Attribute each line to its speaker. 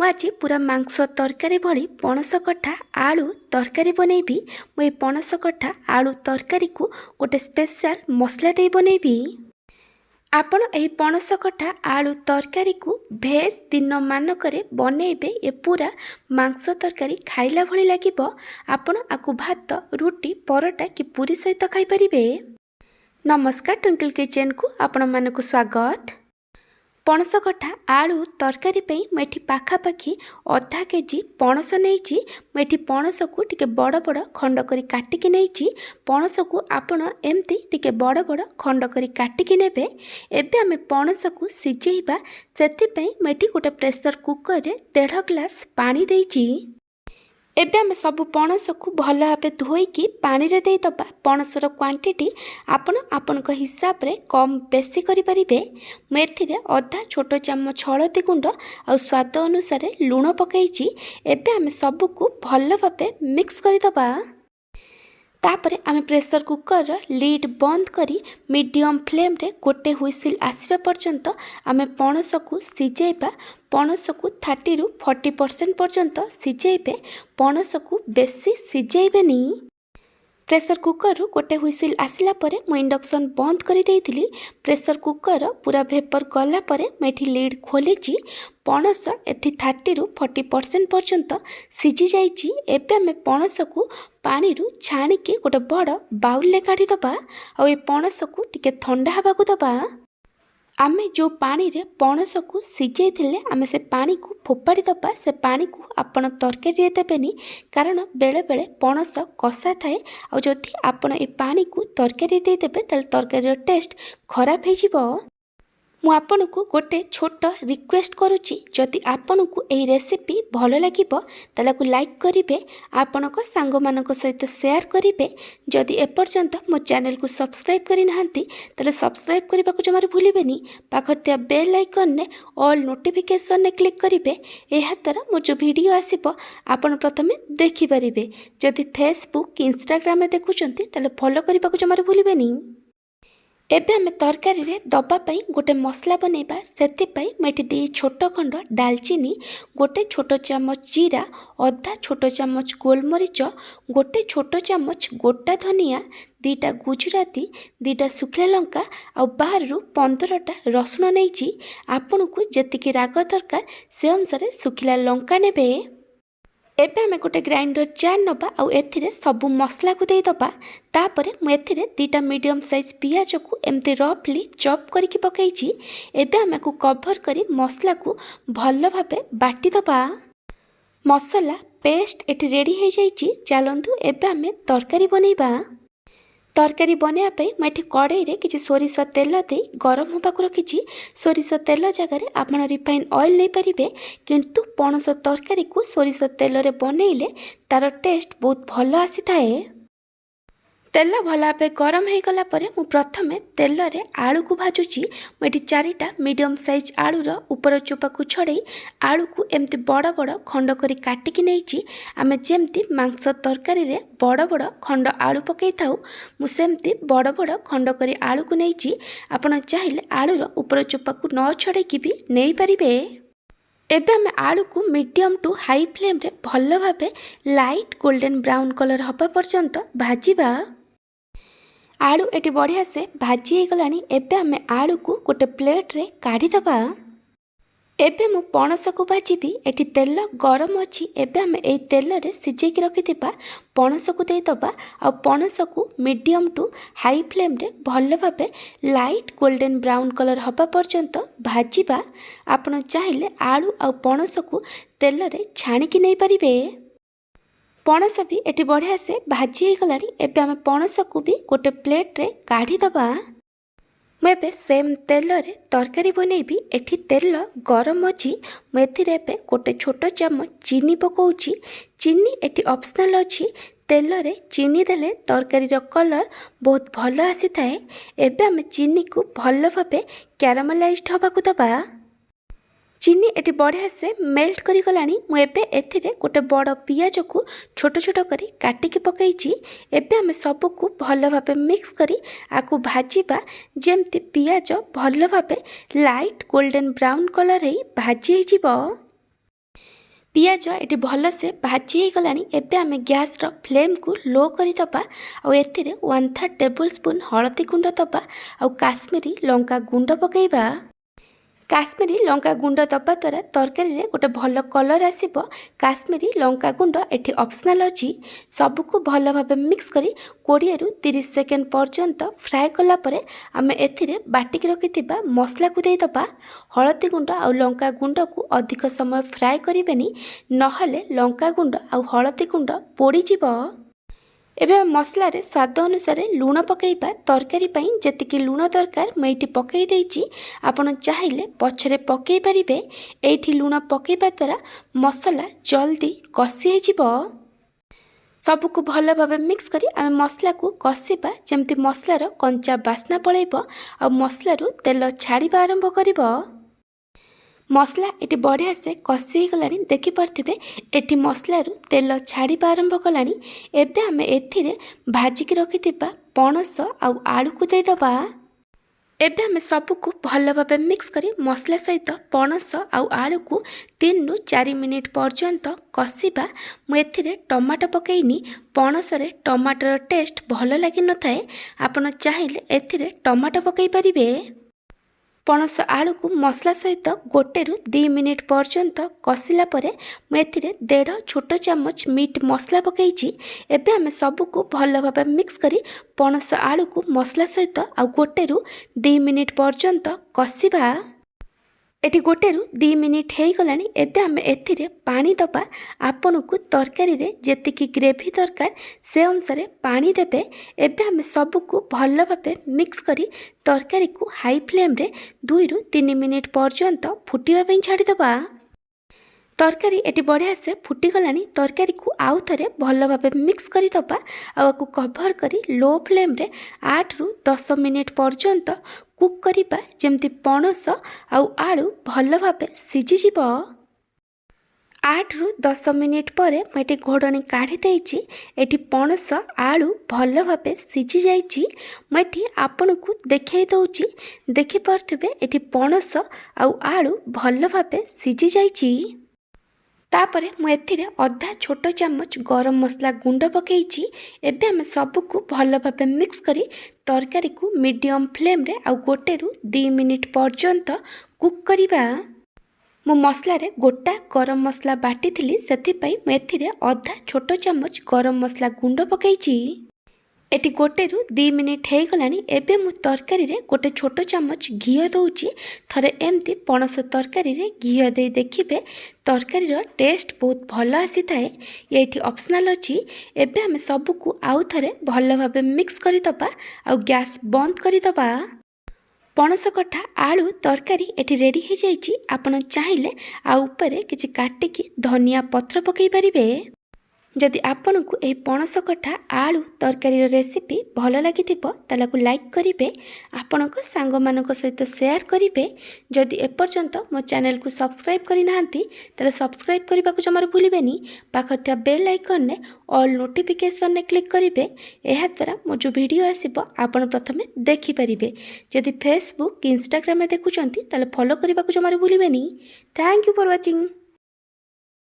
Speaker 1: ମୁଁ ଆଜି ପୁରା ମାଂସ ତରକାରୀ ଭଳି ପଣସ କଠା ଆଳୁ ତରକାରୀ ବନେଇବି। ମୁଁ এই ପଣସ କଠା ଆଳୁ ତରକାରୀକୁ ଗୋଟେ ସ୍ପେଶାଲ ମସଲା ଦେଇ ବନେଇବି। ଆପଣ ଏହି ପଣସ କଠା ଆଳୁ ତରକାରୀକୁ ଭେଜ୍ ଦିନମାନଙ୍କରେ ବନେଇବେ। ଏ ପୁରା ମାଂସ ତରକାରୀ ଖାଇଲା ଭଳି ଲାଗିବ। ଆପଣ ଆକୁ ଭାତ, ରୁଟି, ପରଟା କି ପୁରୀ ସହିତ ଖାଇପାରିବେ। ନମସ୍କାର, ଟ୍ୱିଙ୍କଲ୍ କିଚେନ୍କୁ ଆପଣମାନଙ୍କୁ ସ୍ୱାଗତ। ପଣସ କଠା ଆଳୁ ତରକାରୀ ପାଇଁ ମୁଁ ଏଠି ପାଖାପାଖି ଅଧା କେଜି ପଣସ ନେଇଛି। ମୁଁ ଏଠି ପଣସକୁ ଟିକେ ବଡ଼ ବଡ଼ ଖଣ୍ଡ କରି କାଟିକି ନେଇଛି। ପଣସକୁ ଆପଣ ଏମିତି ଟିକେ ବଡ଼ ବଡ଼ ଖଣ୍ଡ କରି କାଟିକି ନେବେ। ଏବେ ଆମେ ପଣସକୁ ସିଝେଇବା, ସେଥିପାଇଁ ମୁଁ ଏଠି ଗୋଟେ ପ୍ରେସର କୁକରରେ 1.5 ଗ୍ଲାସ୍ ପାଣି ଦେଇଛି। ଏବେ ଆମେ ସବୁ ପଣସକୁ ଭଲ ଭାବେ ଧୋଇକି ପାଣିରେ ଦେଇଦେବା। ପଣସର କ୍ୱାଣ୍ଟିଟି ଆପଣ ଆପଣଙ୍କ ହିସାବରେ କମ୍ ବେଶୀ କରିପାରିବେ। ମୁଁ ଏଥିରେ ଅଧା ଛୋଟ ଚାମଚ ହଳଦୀ ଗୁଣ୍ଡ ଆଉ ସ୍ୱାଦ ଅନୁସାରେ ଲୁଣ ପକାଇଛି। ଏବେ ଆମେ ସବୁକୁ ଭଲ ଭାବେ ମିକ୍ସ କରିଦେବା। ତାପରେ ଆମେ ପ୍ରେସର କୁକରର ଲିଡ୍ ବନ୍ଦ କରି ମିଡ଼ିୟମ୍ ଫ୍ଲେମ୍ରେ ଗୋଟେ ହୁଇସିଲ୍ ଆସିବା ପର୍ଯ୍ୟନ୍ତ ଆମେ ପଣସକୁ ସିଝେଇବା। ପଣସକୁ 30ରୁ 40% ପର୍ଯ୍ୟନ୍ତ ସିଝେଇବେ। ପଣସକୁ ବେଶୀ ସିଝେଇବେନି। ପ୍ରେସର କୁକରରୁ ଗୋଟେ ହୁଇସିଲ୍ ଆସିଲା ପରେ ମୁଁ ଇଣ୍ଡକ୍ସନ୍ ବନ୍ଦ କରିଦେଇଥିଲି। ପ୍ରେସର କୁକର ପୁରା ଭେପର ଗଲା ପରେ ମୁଁ ଏଠି ଲିଡ୍ ଖୋଲିଛି। ପଣସ ଏଠି 30ରୁ 40% ପର୍ଯ୍ୟନ୍ତ ସିଝି ଯାଇଛି। ଏବେ ଆମେ ପଣସକୁ ପାଣିରୁ ଛାଣିକି ଗୋଟେ ବଡ଼ ବାଉଲରେ କାଢ଼ିଦେବା। ଆଉ ଏ ପଣସକୁ ଟିକେ ଥଣ୍ଡା ହେବାକୁ ଦେବା। ଆମେ ଯେଉଁ ପାଣିରେ ପଣସକୁ ସିଝେଇଥିଲେ ଆମେ ସେ ପାଣିକୁ ଫୋପାଡ଼ି ଦେବା। ସେ ପାଣିକୁ ଆପଣ ତରକାରୀରେ ଦେବେନି, କାରଣ ବେଳେବେଳେ ପଣସ କଷା ଥାଏ। ଆଉ ଯଦି ଆପଣ ଏ ପାଣିକୁ ତରକାରୀ ଦେଇଦେବେ ତାହେଲେ ତରକାରୀର ଟେଷ୍ଟ ଖରାପ ହେଇଯିବ। ମୁଁ ଆପଣଙ୍କୁ ଗୋଟେ ଛୋଟ ରିକ୍ୱେଷ୍ଟ କରୁଛି, ଯଦି ଆପଣଙ୍କୁ ଏହି ରେସିପି ଭଲ ଲାଗିବ ତାହେଲେ ଆକୁ ଲାଇକ୍ କରିବେ, ଆପଣଙ୍କ ସାଙ୍ଗମାନଙ୍କ ସହିତ ସେୟାର କରିବେ। ଯଦି ଏପର୍ଯ୍ୟନ୍ତ ମୋ ଚ୍ୟାନେଲକୁ ସବସ୍କ୍ରାଇବ୍ କରିନାହାନ୍ତି ତାହେଲେ ସବସ୍କ୍ରାଇବ୍ କରିବାକୁ ଜମାରୁ ଭୁଲିବେନି। ପାଖରେ ଥିବା ବେଲ୍ ଆଇକନ୍ରେ ଅଲ୍ ନୋଟିଫିକେସନ୍ରେ କ୍ଲିକ୍ କରିବେ। ଏହାଦ୍ୱାରା ମୋ ଯେଉଁ ଭିଡ଼ିଓ ଆସିବ ଆପଣ ପ୍ରଥମେ ଦେଖିପାରିବେ। ଯଦି ଫେସବୁକ୍ କି ଇନଷ୍ଟାଗ୍ରାମରେ ଦେଖୁଛନ୍ତି ତାହେଲେ ଫଲୋ କରିବାକୁ ଜମାରୁ ଭୁଲିବେନି। ଏବେ ଆମେ ତରକାରୀରେ ଦେବା ପାଇଁ ଗୋଟେ ମସଲା ବନେଇବା। ସେଥିପାଇଁ ମୁଁ ଏଠି 2 ଛୋଟ ଖଣ୍ଡ ଡାଲଚିନି, ଗୋଟେ ଛୋଟ ଚାମଚ ଜିରା, ଅଧା ଛୋଟ ଚାମଚ ଗୋଲମରିଚ, ଗୋଟେ ଛୋଟ ଚାମଚ ଗୋଟା ଧନିଆ, 2ଟା ଗୁଜୁରାତି, 2ଟା ଶୁଖିଲା ଲଙ୍କା ଆଉ 12ରୁ 15ଟା ରସୁଣ ନେଇଛି। ଆପଣଙ୍କୁ ଯେତିକି ରାଗ ଦରକାର ସେ ଅନୁସାରେ ଶୁଖିଲା ଲଙ୍କା ନେବେ। ଏବେ ଆମେ ଗୋଟେ ଗ୍ରାଇଣ୍ଡର ଜାର୍ ନେବା ଆଉ ଏଥିରେ ସବୁ ମସଲାକୁ ଦେଇଦେବା। ତାପରେ ମୁଁ ଏଥିରେ 2ଟା ମିଡ଼ିୟମ୍ ସାଇଜ୍ ପିଆଜକୁ ଏମିତି ରଫଲି ଚପ୍ କରିକି ପକାଇଛି। ଏବେ ଆମେ ଆକୁ କଭର କରି ମସଲାକୁ ଭଲ ଭାବେ ବାଟିଦେବା। ମସଲା ପେଷ୍ଟ ଏଠି ରେଡ଼ି ହୋଇଯାଇଛି। ଚାଲନ୍ତୁ ଏବେ ଆମେ ତରକାରୀ ବନେଇବା। ତରକାରୀ ବନେଇବା ପାଇଁ ମୁଁ ଏଠି କଡ଼େଇରେ କିଛି ସୋରିଷ ତେଲ ଦେଇ ଗରମ ହେବାକୁ ରଖିଛି। ସୋରିଷ ତେଲ ଜାଗାରେ ଆପଣ ରିଫାଇନ୍ ଅଏଲ୍ ନେଇପାରିବେ, କିନ୍ତୁ ପଣସ ତରକାରୀକୁ ସୋରିଷ ତେଲରେ ବନେଇଲେ ତା'ର ଟେଷ୍ଟ ବହୁତ ଭଲ ଆସିଥାଏ। ତେଲ ଭଲ ଭାବେ ଗରମ ହୋଇଗଲା ପରେ ମୁଁ ପ୍ରଥମେ ତେଲରେ ଆଳୁକୁ ଭାଜୁଛି। ମୁଁ ଏଠି 4ଟା ମିଡ଼ିୟମ୍ ସାଇଜ୍ ଆଳୁର ଉପର ଚୋପାକୁ ଛଡ଼େଇ ଆଳୁକୁ ଏମିତି ବଡ଼ ବଡ଼ ଖଣ୍ଡ କରି କାଟିକି ନେଇଛି। ଆମେ ଯେମିତି ମାଂସ ତରକାରୀରେ ବଡ଼ ବଡ଼ ଖଣ୍ଡ ଆଳୁ ପକାଇଥାଉ, ମୁଁ ସେମିତି ବଡ଼ ବଡ଼ ଖଣ୍ଡ କରି ଆଳୁକୁ ନେଇଛି। ଆପଣ ଚାହିଁଲେ ଆଳୁର ଉପର ଚୋପାକୁ ନ ଛଡ଼େଇକି ବି ନେଇପାରିବେ। ଏବେ ଆମେ ଆଳୁକୁ ମିଡ଼ିୟମ୍ ଟୁ ହାଇ ଫ୍ଲେମ୍ରେ ଭଲ ଭାବେ ଲାଇଟ୍ ଗୋଲ୍ଡେନ୍ ବ୍ରାଉନ୍ କଲର୍ ହେବା ପର୍ଯ୍ୟନ୍ତ ଭାଜିବା। ଆଳୁ ଏଠି ବଢ଼ିଆ ସେ ଭାଜି ହେଇଗଲାଣି। ଏବେ ଆମେ ଆଳୁକୁ ଗୋଟେ ପ୍ଲେଟ୍ରେ କାଢ଼ିଦେବା। ଏବେ ମୁଁ ପଣସକୁ ଭାଜିବି। ଏଠି ତେଲ ଗରମ ଅଛି। ଏବେ ଆମେ ଏହି ତେଲରେ ସିଝେଇକି ରଖିଥିବା ପଣସକୁ ଦେଇଦେବା। ଆଉ ପଣସକୁ ମିଡ଼ିୟମ୍ ଟୁ ହାଇ ଫ୍ଲେମ୍ରେ ଭଲ ଭାବେ ଲାଇଟ୍ ଗୋଲ୍ଡେନ୍ ବ୍ରାଉନ୍ କଲର୍ ହେବା ପର୍ଯ୍ୟନ୍ତ ଭାଜିବା। ଆପଣ ଚାହିଁଲେ ଆଳୁ ଆଉ ପଣସକୁ ତେଲରେ ଛାଣିକି ନେଇପାରିବେ। ପଣସ ବି ଏଠି ବଢ଼ିଆ ସେ ଭାଜି ହେଇଗଲାଣି। ଏବେ ଆମେ ପଣସକୁ ବି ଗୋଟେ ପ୍ଲେଟ୍ରେ କାଢ଼ିଦେବା। ମୁଁ ଏବେ ସେମ୍ ତେଲରେ ତରକାରୀ ବନେଇବି। ଏଠି ତେଲ ଗରମ ଅଛି। ମୁଁ ଏଥିରେ ଏବେ ଗୋଟେ ଛୋଟ ଚାମଚ ଚିନି ପକାଉଛି। ଚିନି ଏଠି ଅପସନାଲ୍ ଅଛି। ତେଲରେ ଚିନି ଦେଲେ ତରକାରୀର କଲର୍ ବହୁତ ଭଲ ଆସିଥାଏ। ଏବେ ଆମେ ଚିନିକୁ ଭଲ ଭାବେ କ୍ୟାରାମେଲାଇଜ୍ଡ ହେବାକୁ ଦେବା। ଚିନି ଏଠି ବଢ଼ିଆ ସେ ମେଲ୍ଟ କରିଗଲାଣି। ମୁଁ ଏବେ ଏଥିରେ ଗୋଟେ ବଡ଼ ପିଆଜକୁ ଛୋଟ ଛୋଟ କରି କାଟିକି ପକାଇଛି। ଏବେ ଆମେ ସବୁକୁ ଭଲ ଭାବେ ମିକ୍ସ କରି ଆକୁ ଭାଜିବା, ଯେମିତି ପିଆଜ ଭଲ ଭାବେ ଲାଇଟ୍ ଗୋଲ୍ଡେନ୍ ବ୍ରାଉନ୍ କଲର୍ ହେଇ ଭାଜି ହେଇଯିବ। पियाज ये भलसे भाजी हो गलानी। एबे आमे गैस रो फ्लेम को लो करी दबा और एथिरे 1/3 टेबल स्पून हळदी गुंड दबा और काश्मीरी लंका गुंड पकेइबा। काश्मीरी लंका गुंड दबा द्वारा तरकारी रे गोटे भल कलर आसीबो। काश्मीरी लंका गुंड एठी ऑप्शनल अछि। सबको भल भाबे मिक्स करी 20 रु 30 सेकेंड पर्यंत फ्राए कला परे आमे एथिरे बाटिक रखिथिबा मसला को देई दबा। हळदी गुंड और लंका गुंड को अधिक समय फ्राए करिबेनी, नहले लंका गुंड और हळदी गुंड पोड़ी जिवो। एबे मसला रे स्वाद अनुसार लूण पकेइबा। तरकारी पई जेतिकी लूण दरकार मैं एठी पकेई देइची। आपण चाहिले पछरे पकेई परिबे। एठी लूण पकेइबा द्वारा मसला जल्दी कसी हे जिवो। सबको भल भाबे मिक्स करी आमे मसला को कसीबा जेमती मसलार कंचा बास्ना पळेइबो और मसलारू तेल छाड़िबा आरंभ करिबो। मसला ये बढ़िया से कषि गलानी। देखि पार्थिबे एठी मसलारू तेल छाड़िबा आरंभ कलानी। एबे आमे एथिरे भाजिकी रखिथिबा पणस आउ आलू को दे दबा। एबे आमे सबको भल भाबे मिक्स करी मसला सहित पणस आउ आलू को 3 रु 4 मिनिट पर्यंत कषिबा। मु एथिरे टमाटो पकेइनी। पणस रे टमाटर टेस्ट भल लागि न थाए। आपण चाहिले एथिरे टमाटो पकेइ परिबे। पणस आलू को मसला सहित 1 रु 2 मिनिट पर्यंत कषिला परे मु एथिरे 1.5 छोट चामच मीट मसला पकेइची। एबे आमे सबको भल भाबे मिक्स करी पणस आलू को मसला सहित आ 1 रु 2 मिनिट पर्यंत कषिबा। एटी 1 रु 2 मिनिट हो गलानी। एबे आमे एथिरे पानी दबा। आपन को तरकारी रे जेतिकी ग्रेवी दरकार से अनुसार पानी देबे। एबे आमे सबको भल भाबे मिक्स करी तरकारी को हाई फ्लेम रे 2 रु 3 मिनिट पर्यंत फुटिबा पई छाड़ी दबा। तरकारी एटी बढ़िया से फुटी गलानी। तरकारी को आउ थरे भल भाबे मिक्स करी दबा आ को कवर करी लो फ्लेम रे 8 रु 10 मिनिट पर्यंत कुक करिबा जेमती पणस आउ आलू भल भाबे सिझी जिवो। 8 रु 10 मिनिट परे मैं घोड़नी काढ़ी देइची। एटी पणस आलू भल भाबे सिझी जाइची। मैं आपन को देखाई दउची। देखि पारथुबे एटी पणस आउ आलू भल भाबे सिझी जाइची। तापरे मु एथिरे अधा छोट चामच गरम मसला गुंड पकेइची। एबे आमे सबको भल भाबे मिक्स करी तरकारी को मीडियम फ्लेम रे आ 1 रु 2 मिनिट पर्यंत कुक करिबा। मु मसला रे गोटा गरम मसला बाटी थिली सेथि पई मु एथिरे अधा छोट चामच गरम मसला गुंड पकेइची। एटी 1 रु 2 मिनिट हो गलानी। एबे मु तरकारी रे गोटे छोट चामच घिओ दउची। थरे एमती पणस तरकारी रे घिओ दे देखिबे तरकारी रो टेस्ट बहुत भल आसी थाए। एठी ऑप्शनल अछि। एबे आमे सबको आउ थरे भल भाबे मिक्स करी दबा आ गैस बंद करी दबा। पणस कठा आलू तरकारी एठी रेडी हो जाइची। आपण चाहिले आ ऊपर किछि काटिकी धनिया पत्र पकई परिबे। जदि आपन को ए पणस कठा आलू तरकारी रेसिपी भल लगी तालाकु लाइक करिवे। आपनक सांग मानक सहित शेयर करिवे। जदि एपर्यंत मो चैनल को सब्सक्राइब करि नाहंती ताले सब्सक्राइब करबा को जमार भूलिबेनी। पाखर बेल आइकन ने ऑल नोटिफिकेशन ने क्लिक करिवे। एहा द्वारा मो जो वीडियो आसीबो आपन प्रथमे देखि परिबे। जदि फेसबुक इंस्टाग्राम में देखुचंती ताले फॉलो करबा को जमार भूलिबेनी। Thank you for watching.